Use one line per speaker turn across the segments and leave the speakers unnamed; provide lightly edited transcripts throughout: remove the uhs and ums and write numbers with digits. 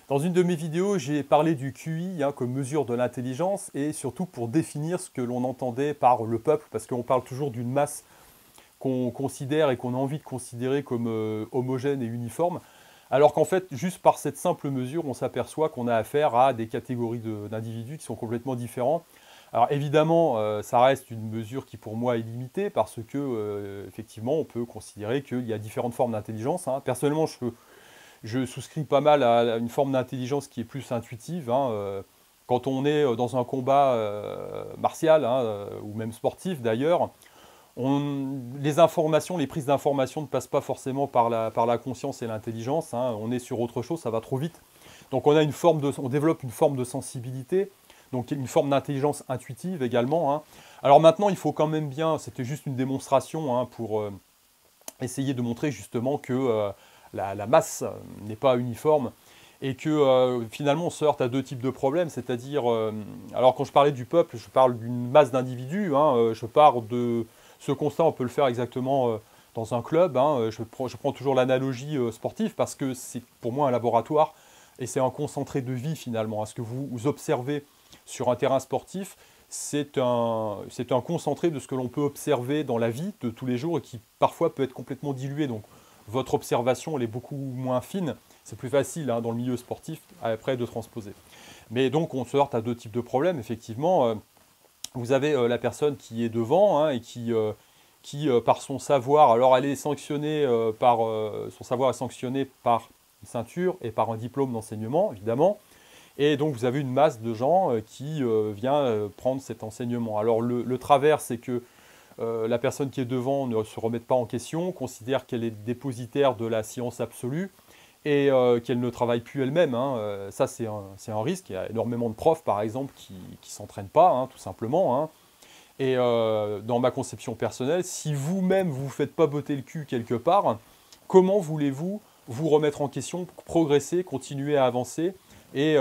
Dans une de mes vidéos, j'ai parlé du QI comme mesure de l'intelligence et surtout pour définir ce que l'on entendait par le peuple, parce qu'on parle toujours d'une masse qu'on considère et qu'on a envie de considérer comme homogène et uniforme, alors qu'en fait, juste par cette simple mesure, on s'aperçoit qu'on a affaire à des catégories d'individus qui sont complètement différents. Alors évidemment, ça reste une mesure qui pour moi est limitée parce que effectivement, on peut considérer qu'il y a différentes formes d'intelligence. Personnellement, je souscris pas mal à une forme d'intelligence qui est plus intuitive. Quand on est dans un combat martial ou même sportif d'ailleurs, les informations, les prises d'informations ne passent pas forcément par la conscience et l'intelligence. On est sur autre chose, ça va trop vite. Donc on développe une forme de sensibilité, donc une forme d'intelligence intuitive également. Alors maintenant, il faut quand même bien, c'était juste une démonstration pour essayer de montrer justement que la masse n'est pas uniforme et que finalement on se heurte à deux types de problèmes, c'est-à-dire, alors quand je parlais du peuple, je parle d'une masse d'individus, je pars de ce constat, on peut le faire exactement dans un club, je prends toujours l'analogie sportive parce que c'est pour moi un laboratoire et c'est un concentré de vie finalement. Ce que vous observez sur un terrain sportif, c'est un concentré de ce que l'on peut observer dans la vie de tous les jours et qui parfois peut être complètement dilué. Donc votre observation elle est beaucoup moins fine. C'est plus facile dans le milieu sportif après de transposer. Mais donc on se heurte à deux types de problèmes. Effectivement, vous avez la personne qui est devant et qui par son savoir, alors elle est sanctionnée son savoir est sanctionné par une ceinture et par un diplôme d'enseignement évidemment. Et donc vous avez une masse de gens qui vient prendre cet enseignement. Alors le travers, c'est que la personne qui est devant ne se remette pas en question, considère qu'elle est dépositaire de la science absolue et qu'elle ne travaille plus elle-même. Ça, c'est un risque. Il y a énormément de profs, par exemple, qui ne s'entraînent pas, tout simplement. Et dans ma conception personnelle, si vous-même vous ne vous faites pas botter le cul quelque part, comment voulez-vous vous remettre en question, progresser, continuer à avancer et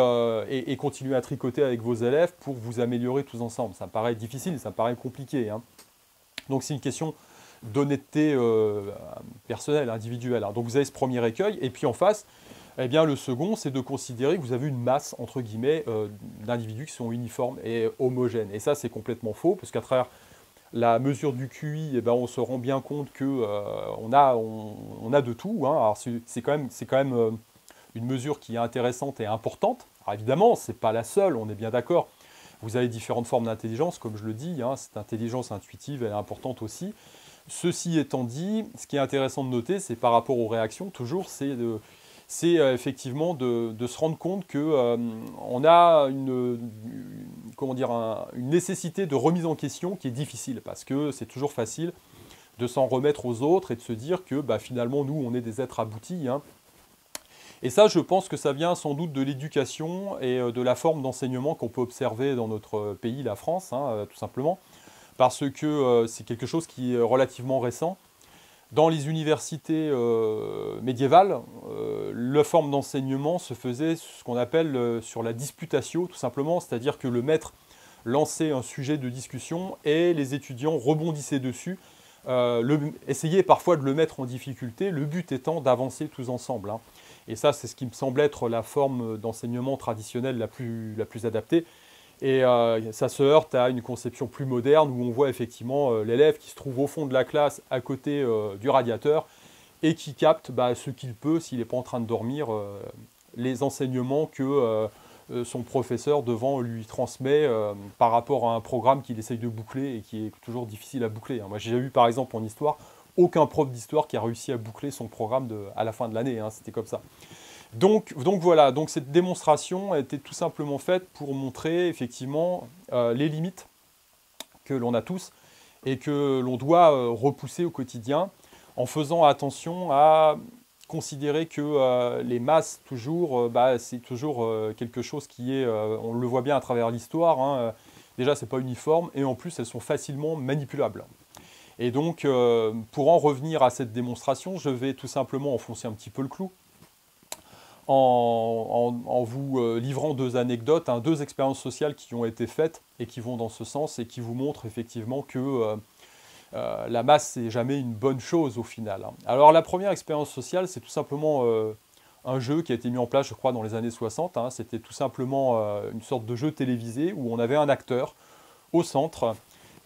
continuer à tricoter avec vos élèves pour vous améliorer tous ensemble? Ça me paraît difficile, ça me paraît compliqué. Donc c'est une question d'honnêteté personnelle, individuelle. Donc vous avez ce premier écueil, et puis en face, eh bien, le second, c'est de considérer que vous avez une masse, entre guillemets, d'individus qui sont uniformes et homogènes. Et ça, c'est complètement faux, parce qu'à travers la mesure du QI, eh ben, on se rend bien compte qu'on on a de tout. Alors c'est quand même une mesure qui est intéressante et importante. Alors évidemment, ce n'est pas la seule, on est bien d'accord. Vous avez différentes formes d'intelligence, comme je le dis. Cette intelligence intuitive, elle est importante aussi. Ceci étant dit, ce qui est intéressant de noter, c'est par rapport aux réactions, toujours, c'est effectivement de se rendre compte qu'on a une nécessité de remise en question qui est difficile, parce que c'est toujours facile de s'en remettre aux autres et de se dire que finalement, nous, on est des êtres aboutis. Et ça, je pense que ça vient sans doute de l'éducation et de la forme d'enseignement qu'on peut observer dans notre pays, la France, tout simplement, parce que c'est quelque chose qui est relativement récent. Dans les universités médiévales, la forme d'enseignement se faisait ce qu'on appelle sur la disputatio, tout simplement, c'est-à-dire que le maître lançait un sujet de discussion et les étudiants rebondissaient dessus, essayaient parfois de le mettre en difficulté, le but étant d'avancer tous ensemble. Et ça, c'est ce qui me semble être la forme d'enseignement traditionnelle la plus adaptée. Et ça se heurte à une conception plus moderne où on voit effectivement l'élève qui se trouve au fond de la classe à côté du radiateur et qui capte ce qu'il peut, s'il n'est pas en train de dormir, les enseignements que son professeur devant lui transmet par rapport à un programme qu'il essaye de boucler et qui est toujours difficile à boucler. Moi, j'ai vu par exemple en histoire, aucun prof d'histoire qui a réussi à boucler son programme à la fin de l'année, c'était comme ça. Donc voilà, donc cette démonstration a été tout simplement faite pour montrer effectivement les limites que l'on a tous et que l'on doit repousser au quotidien en faisant attention à considérer que les masses, toujours, c'est toujours quelque chose qui est, on le voit bien à travers l'histoire, déjà c'est pas uniforme et en plus elles sont facilement manipulables. Et donc pour en revenir à cette démonstration, je vais tout simplement enfoncer un petit peu le clou en vous livrant deux anecdotes, deux expériences sociales qui ont été faites et qui vont dans ce sens et qui vous montrent effectivement que la masse, c'est jamais une bonne chose au final. Alors la première expérience sociale, c'est tout simplement un jeu qui a été mis en place, je crois, dans les années 60. Hein. C'était tout simplement une sorte de jeu télévisé où on avait un acteur au centre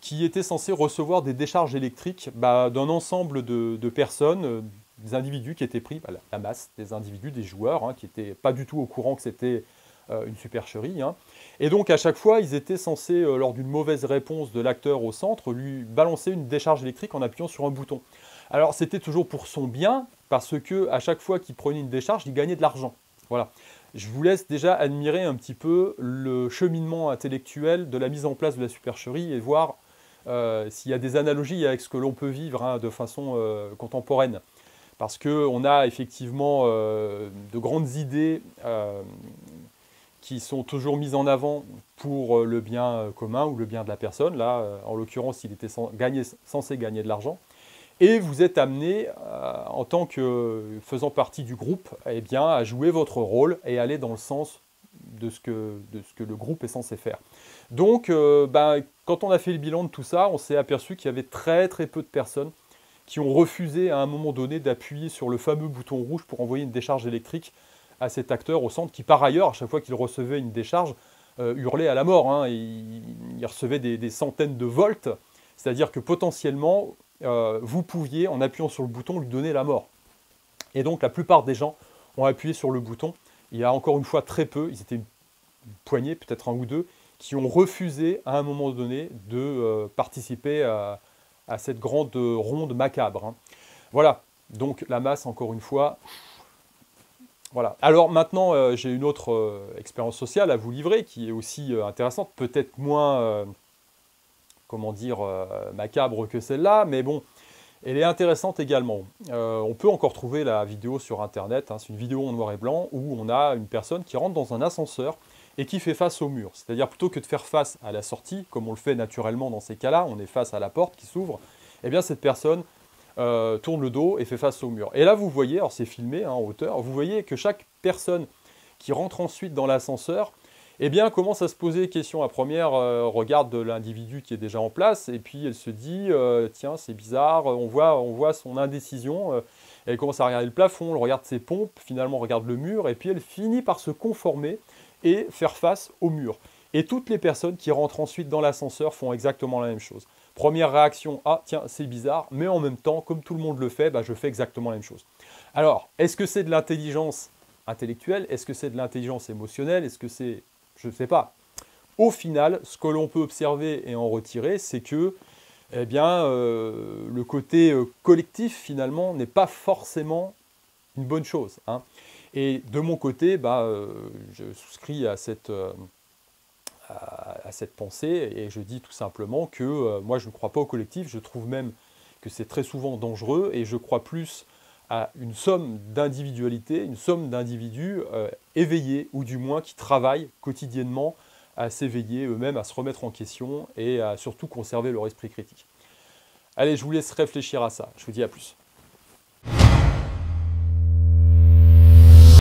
qui était censé recevoir des décharges électriques d'un ensemble de personnes, des individus qui étaient pris, la masse des individus, des joueurs, hein, qui n'étaient pas du tout au courant que c'était une supercherie. Hein. Et donc à chaque fois, ils étaient censés, lors d'une mauvaise réponse de l'acteur au centre, lui balancer une décharge électrique en appuyant sur un bouton. Alors c'était toujours pour son bien, parce que à chaque fois qu'il prenait une décharge, il gagnait de l'argent. Voilà. Je vous laisse déjà admirer un petit peu le cheminement intellectuel de la mise en place de la supercherie et voir s'il y a des analogies avec ce que l'on peut vivre hein, de façon contemporaine. Parce qu'on a effectivement de grandes idées qui sont toujours mises en avant pour le bien commun ou le bien de la personne. Là, en l'occurrence, il était censé gagner de l'argent. Et vous êtes amené, en tant que faisant partie du groupe, eh bien, à jouer votre rôle et aller dans le sens de ce que le groupe est censé faire. Donc, quand on a fait le bilan de tout ça, on s'est aperçu qu'il y avait très très peu de personnes qui ont refusé à un moment donné d'appuyer sur le fameux bouton rouge pour envoyer une décharge électrique à cet acteur au centre qui, par ailleurs, à chaque fois qu'il recevait une décharge, hurlait à la mort. Hein. Il recevait des centaines de volts, c'est-à-dire que potentiellement, vous pouviez, en appuyant sur le bouton, lui donner la mort. Et donc la plupart des gens ont appuyé sur le bouton. Il y a encore une fois très peu, ils étaient une poignée, peut-être un ou deux, qui ont refusé à un moment donné de participer à cette grande ronde macabre. Hein. Voilà, donc la masse, encore une fois. Voilà. Alors maintenant, j'ai une autre expérience sociale à vous livrer qui est aussi intéressante, peut-être moins... comment dire, macabre que celle-là, mais bon, elle est intéressante également. On peut encore trouver la vidéo sur Internet, hein, c'est une vidéo en noir et blanc, où on a une personne qui rentre dans un ascenseur et qui fait face au mur. C'est-à-dire plutôt que de faire face à la sortie, comme on le fait naturellement dans ces cas-là, on est face à la porte qui s'ouvre, eh bien cette personne tourne le dos et fait face au mur. Et là vous voyez, alors c'est filmé hein, en hauteur, vous voyez que chaque personne qui rentre ensuite dans l'ascenseur, eh bien, commence à se poser des questions. La première regarde l'individu qui est déjà en place et puis elle se dit tiens, c'est bizarre, on voit son indécision. Elle commence à regarder le plafond, elle regarde ses pompes, finalement regarde le mur et puis elle finit par se conformer et faire face au mur. Et toutes les personnes qui rentrent ensuite dans l'ascenseur font exactement la même chose. Première réaction, ah tiens, c'est bizarre, mais en même temps, comme tout le monde le fait, je fais exactement la même chose. Alors, est-ce que c'est de l'intelligence intellectuelle? Est-ce que c'est de l'intelligence émotionnelle? Est-ce que c'est... Je ne sais pas. Au final, ce que l'on peut observer et en retirer, c'est que eh bien, le côté collectif, finalement, n'est pas forcément une bonne chose. Hein. Et de mon côté, je souscris à cette pensée et je dis tout simplement que moi, je ne crois pas au collectif. Je trouve même que c'est très souvent dangereux et je crois plus à une somme d'individualité, une somme d'individus éveillés, ou du moins qui travaillent quotidiennement à s'éveiller eux-mêmes, à se remettre en question et à surtout conserver leur esprit critique. Allez, je vous laisse réfléchir à ça. Je vous dis à plus.